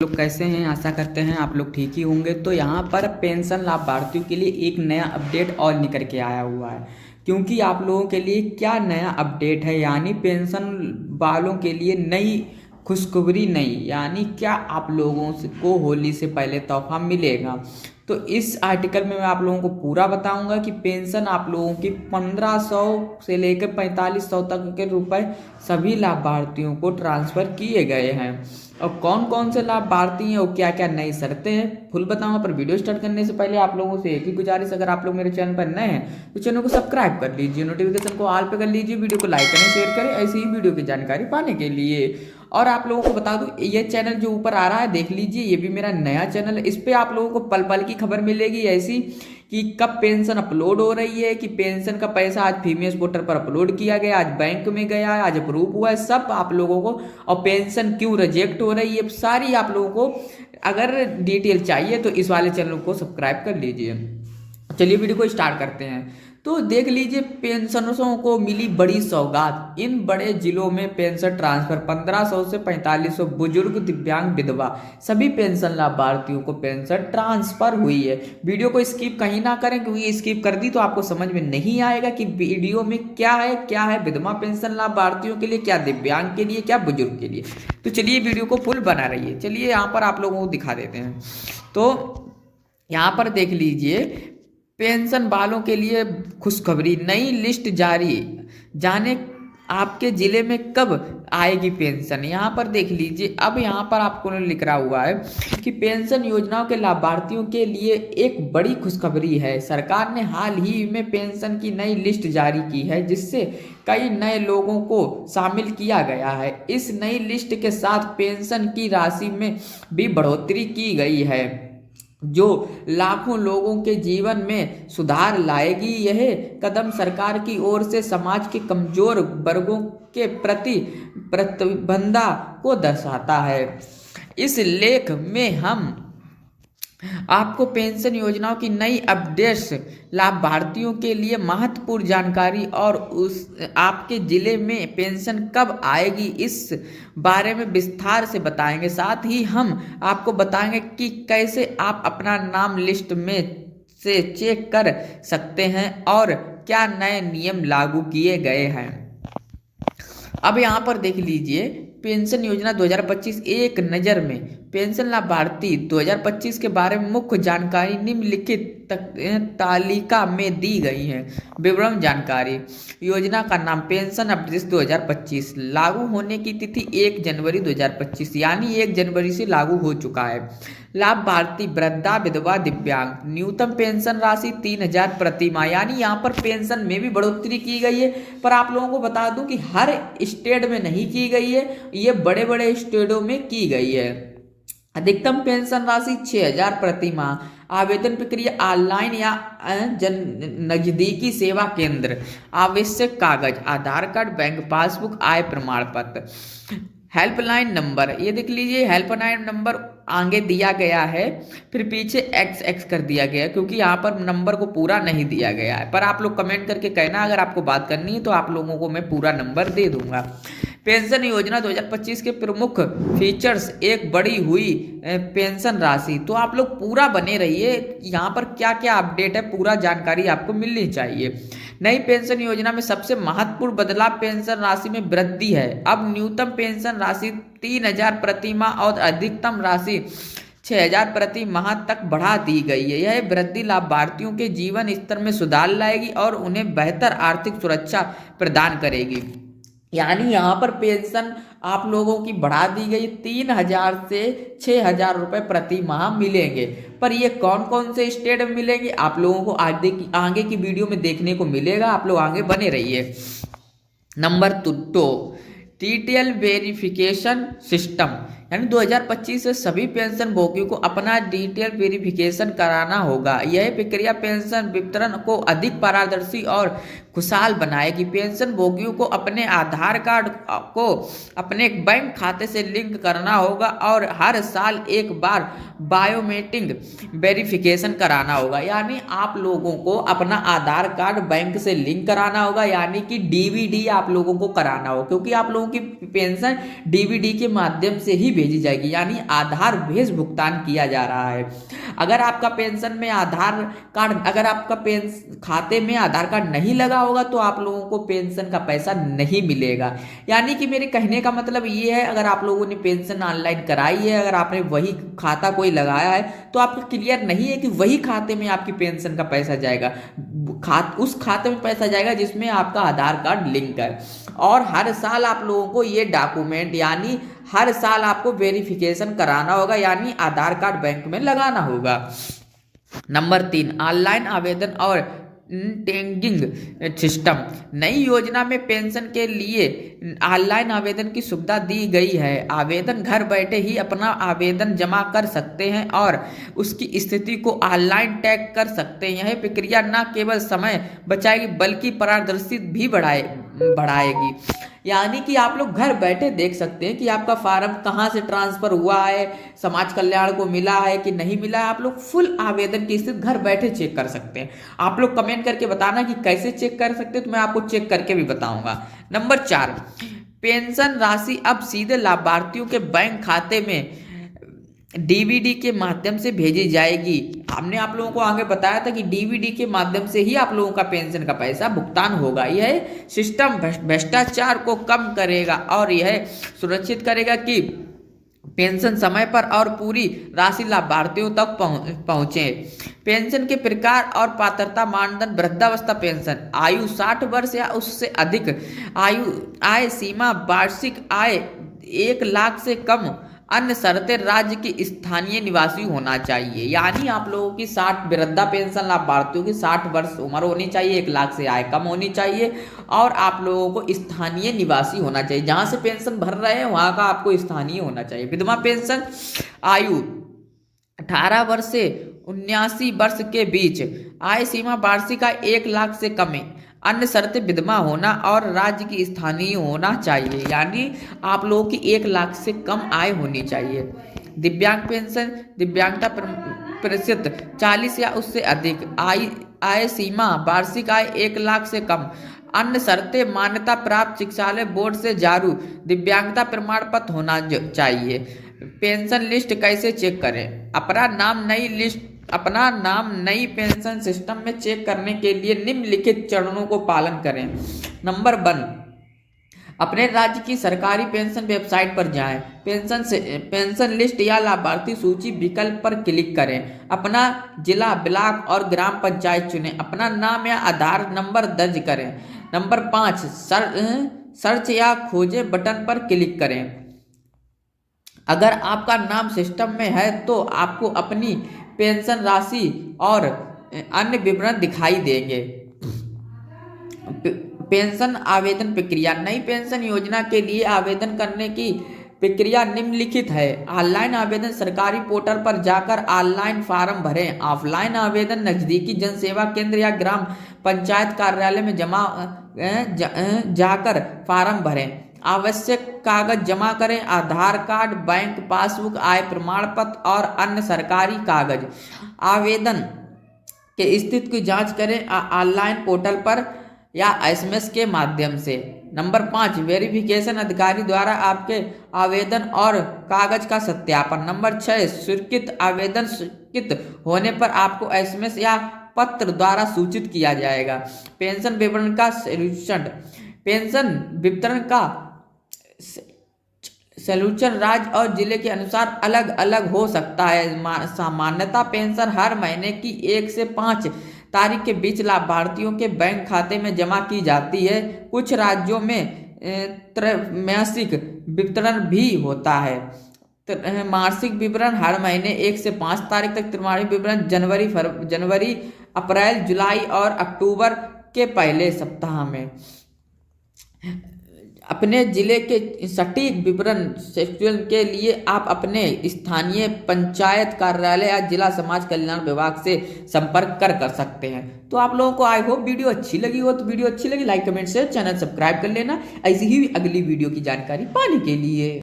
लोग कैसे हैं। आशा करते हैं आप लोग ठीक ही होंगे। तो यहाँ पर पेंशन लाभार्थियों के लिए एक नया अपडेट और निकल के आया हुआ है। क्योंकि आप लोगों के लिए क्या नया अपडेट है, यानी पेंशन वालों के लिए नई खुशखबरी नहीं, यानी क्या आप लोगों को होली से पहले तोहफा मिलेगा। तो इस आर्टिकल में मैं आप लोगों को पूरा बताऊंगा कि पेंशन आप लोगों की 1500 से लेकर 4500 तक के रुपए सभी लाभार्थियों को ट्रांसफर किए गए हैं। और कौन कौन से लाभार्थी हैं और क्या क्या नई शर्तें हैं फुल बताऊंगा। पर वीडियो स्टार्ट करने से पहले आप लोगों से एक ही गुजारिश, अगर आप लोग मेरे चैनल पर नए हैं तो चैनल को सब्सक्राइब कर लीजिए, नोटिफिकेशन को ऑल पे कर लीजिए, वीडियो को लाइक करें, शेयर करें ऐसी ही वीडियो की जानकारी पाने के लिए। और आप लोगों को बता दूं, ये चैनल जो ऊपर आ रहा है देख लीजिए, ये भी मेरा नया चैनल है। इस पे आप लोगों को पल पल की खबर मिलेगी ऐसी कि कब पेंशन अपलोड हो रही है, कि पेंशन का पैसा आज फीमेस पोर्टल पर अपलोड किया गया, आज बैंक में गया है, आज अप्रूव हुआ है, सब आप लोगों को। और पेंशन क्यों रिजेक्ट हो रही है, सारी आप लोगों को अगर डिटेल चाहिए तो इस वाले चैनल को सब्सक्राइब कर लीजिए। चलिए वीडियो को स्टार्ट करते हैं। तो देख लीजिए, पेंशनरों को मिली बड़ी सौगात। इन बड़े जिलों में पेंशन ट्रांसफर 1500 से 4500 बुजुर्ग, दिव्यांग, विधवा सभी पेंशन लाभार्थियों को पेंशन ट्रांसफर हुई है। वीडियो को स्किप कहीं ना करें, क्योंकि स्किप कर दी तो आपको समझ में नहीं आएगा कि वीडियो में क्या है विधवा पेंशन लाभार्थियों के लिए, क्या दिव्यांग के लिए, क्या बुजुर्ग के लिए। तो चलिए वीडियो को फुल बना रही है। चलिए यहाँ पर आप लोगों को दिखा देते हैं। तो यहाँ पर देख लीजिए, पेंशन वालों के लिए खुशखबरी, नई लिस्ट जारी। जाने आपके जिले में कब आएगी पेंशन। यहाँ पर देख लीजिए, अब यहाँ पर आपको लिख रहा हुआ है कि पेंशन योजनाओं के लाभार्थियों के लिए एक बड़ी खुशखबरी है। सरकार ने हाल ही में पेंशन की नई लिस्ट जारी की है, जिससे कई नए लोगों को शामिल किया गया है। इस नई लिस्ट के साथ पेंशन की राशि में भी बढ़ोतरी की गई है, जो लाखों लोगों के जीवन में सुधार लाएगी। यह कदम सरकार की ओर से समाज के कमजोर वर्गों के प्रति प्रतिबद्धता को दर्शाता है। इस लेख में हम आपको पेंशन योजनाओं की नई अपडेट्स, लाभार्थियों के लिए महत्वपूर्ण जानकारी और उस आपके जिले में पेंशन कब आएगी इस बारे में विस्तार से बताएंगे। साथ ही हम आपको बताएंगे कि कैसे आप अपना नाम लिस्ट में से चेक कर सकते हैं और क्या नए नियम लागू किए गए हैं। अब यहाँ पर देख लीजिए, पेंशन योजना 2025 एक नज़र में। पेंशन लाभार्थी 2025 के बारे में मुख्य जानकारी निम्नलिखित तालिका में दी गई है। विवरण जानकारी। योजना का नाम पेंशन अपडेट 2025। लागू होने की तिथि 1 जनवरी 2025, यानी 1 जनवरी से लागू हो चुका है। लाभार्थी वृद्धा, विधवा, दिव्यांग। न्यूनतम पेंशन राशि 3000 प्रति माह, यानी यहाँ पर पेंशन में भी बढ़ोतरी की गई है। पर आप लोगों को बता दूं कि हर स्टेट में नहीं की गई है, ये बड़े बड़े स्टेटों में की गई है। अधिकतम पेंशन राशि 6000 प्रति माह। आवेदन प्रक्रिया ऑनलाइन या नजदीकी सेवा केंद्र। आवश्यक कागज आधार कार्ड, बैंक पासबुक, आय प्रमाण पत्र। हेल्पलाइन नंबर, ये देख लीजिए, हेल्पलाइन नंबर आगे दिया गया है, फिर पीछे XX कर दिया गया है, क्योंकि यहाँ पर नंबर को पूरा नहीं दिया गया है। पर आप लोग कमेंट करके कहना अगर आपको बात करनी है, तो आप लोगों को मैं पूरा नंबर दे दूंगा। पेंशन योजना 2025 के प्रमुख फीचर्स, एक बढ़ी हुई पेंशन राशि। तो आप लोग पूरा बने रहिए, यहाँ पर क्या क्या अपडेट है पूरा जानकारी आपको मिलनी चाहिए। नई पेंशन योजना में सबसे महत्वपूर्ण बदलाव पेंशन राशि में वृद्धि है। अब न्यूनतम पेंशन राशि 3000 प्रति माह और अधिकतम राशि 6000 प्रति माह तक बढ़ा दी गई है। यह वृद्धि लाभार्थियों के जीवन स्तर में सुधार लाएगी और उन्हें बेहतर आर्थिक सुरक्षा प्रदान करेगी। यानी यहाँ पर पेंशन आप लोगों की बढ़ा दी गई, 3000 से 6000 रुपए प्रति माह मिलेंगे। पर ये कौन कौन से स्टेट में मिलेंगे आप लोगों को आगे की वीडियो में देखने को मिलेगा। आप लोग आगे बने रहिए। नंबर 2, डिटेल वेरिफिकेशन सिस्टम, यानी 2025 से सभी पेंशन भोगियों को अपना डिटेल वेरिफिकेशन कराना होगा। यह प्रक्रिया पेंशन वितरण को अधिक पारदर्शी और खुशहाल बनाएगी। पेंशन भोगियों को अपने आधार कार्ड को अपने बैंक खाते से लिंक करना होगा और हर साल एक बार बायोमेट्रिक वेरिफिकेशन कराना होगा। यानी आप लोगों को अपना आधार कार्ड बैंक से लिंक कराना होगा, यानी कि DVD आप लोगों को कराना होगा, क्योंकि आप लोगों की पेंशन DVD के माध्यम से ही भेजी जाएगी, यानी आधार बेस भुगतान किया जा रहा है। अगर आपका पेंशन में आधार कार्ड, अगर आपका खाते में आधार कार्ड नहीं लगा होगा तो आप लोगों को पेंशन का पैसा नहीं मिलेगा। यानी कि मेरे कहने का मतलब ये है, अगर आप लोगों ने पेंशन ऑनलाइन कराई है, अगर आपने वही खाता कोई लगाया है तो आपको क्लियर नहीं है कि वही खाते में आपकी पेंशन का पैसा जाएगा। उस खाते में पैसा जाएगा जिसमें आपका आधार कार्ड लिंक है। और हर साल आप लोगों को ये डॉक्यूमेंट, यानी हर साल आपको वेरिफिकेशन कराना होगा, यानी आधार कार्ड बैंक में लगाना होगा। नंबर 3, ऑनलाइन आवेदन और टेंगिंग सिस्टम। नई योजना में पेंशन के लिए ऑनलाइन आवेदन की सुविधा दी गई है। आवेदन घर बैठे ही अपना आवेदन जमा कर सकते हैं और उसकी स्थिति को ऑनलाइन टैग कर सकते हैं। यह प्रक्रिया न केवल समय बचाएगी बल्कि पारदर्शिता भी बढ़ाएगी। यानी कि आप लोग घर बैठे देख सकते हैं कि आपका फार्म कहाँ से ट्रांसफर हुआ है, समाज कल्याण को मिला है कि नहीं मिला है। आप लोग फुल आवेदन की स्थिति घर बैठे चेक कर सकते हैं। आप लोग कमेंट करके बताना कि कैसे चेक कर सकते हैं, तो मैं आपको चेक करके भी बताऊंगा। नंबर 4, पेंशन राशि अब सीधे लाभार्थियों के बैंक खाते में डीबीडी के माध्यम से भेजी जाएगी। हमने आप लोगों को आगे बताया था कि डीबीडी के माध्यम से ही आप लोगों का पेंशन का पैसा भुगतान होगा। यह सिस्टम भ्रष्टाचार को कम करेगा और यह सुनिश्चित करेगा कि पेंशन समय पर और पूरी राशि लाभार्थियों तक पहुंचे। पेंशन के प्रकार और पात्रता मानदंड। वृद्धावस्था पेंशन, आयु 60 वर्ष या उससे अधिक, आय सीमा वार्षिक आय 1 लाख से कम, अन्य शर्तें राज्य की स्थानीय निवासी होना चाहिए। यानी आप लोगों की 60 वृद्धा पेंशन लाभार्थियों की 60 वर्ष उम्र होनी चाहिए, 1 लाख से आय कम होनी चाहिए और आप लोगों को स्थानीय निवासी होना चाहिए। जहां से पेंशन भर रहे हैं वहां का आपको स्थानीय होना चाहिए। विधवा पेंशन, आयु 18 वर्ष से 79 वर्ष के बीच, आय सीमा वार्षिक आय 1 लाख से कम है, अन्य शर्तें विधवा होना और राज्य की स्थानीय होना चाहिए। यानी आप लोगों की 1 लाख से कम आय होनी चाहिए। दिव्यांग पेंशन, दिव्यांगता प्रतिशत 40 या उससे अधिक, आय सीमा वार्षिक आय 1 लाख से कम, अन्य शर्तें मान्यता प्राप्त शिक्षालय बोर्ड से जारी दिव्यांगता प्रमाण पत्र होना चाहिए। पेंशन लिस्ट कैसे चेक करें? अपना नाम नई पेंशन सिस्टम में चेक करने के लिए निम्नलिखित चरणों को पालन करें। नंबर 1, अपने राज्य की सरकारी पेंशन वेबसाइट पर जाएं। पेंशन लिस्ट या लाभार्थी सूची विकल्प पर क्लिक करें। अपना जिला, ब्लॉक और ग्राम पंचायत चुनें। अपना नाम या आधार नंबर दर्ज करें। नंबर 5, सर्च या खोजे बटन पर क्लिक करें। अगर आपका नाम सिस्टम में है तो आपको अपनी पेंशन राशि और अन्य विवरण दिखाई देंगे। पेंशन आवेदन प्रक्रिया। नई पेंशन योजना के लिए आवेदन करने की प्रक्रिया निम्नलिखित है। ऑनलाइन आवेदन, सरकारी पोर्टल पर जाकर ऑनलाइन फॉर्म भरें। ऑफलाइन आवेदन, नजदीकी जन सेवा केंद्र या ग्राम पंचायत कार्यालय में जाकर फॉर्म भरें। आवश्यक कागज जमा करें। आधार कार्ड, बैंक पासबुक, आय प्रमाण पत्र और अन्य सरकारी कागज। आवेदन के स्थिति की जांच करें ऑनलाइन पोर्टल पर या एसएमएस के माध्यम से। नंबर 5, वेरिफिकेशन, अधिकारी द्वारा आपके आवेदन और कागज का सत्यापन। नंबर 6, स्वीकृत आवेदन स्वीकृत होने पर आपको एसएमएस या पत्र द्वारा सूचित किया जाएगा। पेंशन विवरण का सॉल्यूशन। पेंशन वितरण का सॉल्यूशन राज्य और जिले के अनुसार अलग अलग हो सकता है। सामान्यतः पेंशन हर महीने की 1 से 5 तारीख के बीच लाभार्थियों के बैंक खाते में जमा की जाती है। कुछ राज्यों में त्रैमासिक वितरण भी होता है। मासिक विवरण हर महीने 1 से 5 तारीख तक। त्रिमासिक विवरण जनवरी, अप्रैल, जुलाई और अक्टूबर के पहले सप्ताह में। अपने जिले के सटीक विवरण के लिए आप अपने स्थानीय पंचायत कार्यालय या जिला समाज कल्याण विभाग से संपर्क कर सकते हैं। तो आप लोगों को आई होप वीडियो अच्छी लगी हो, तो वीडियो अच्छी लगी like comment share, channel subscribe कर लेना ऐसी ही अगली वीडियो की जानकारी पाने के लिए।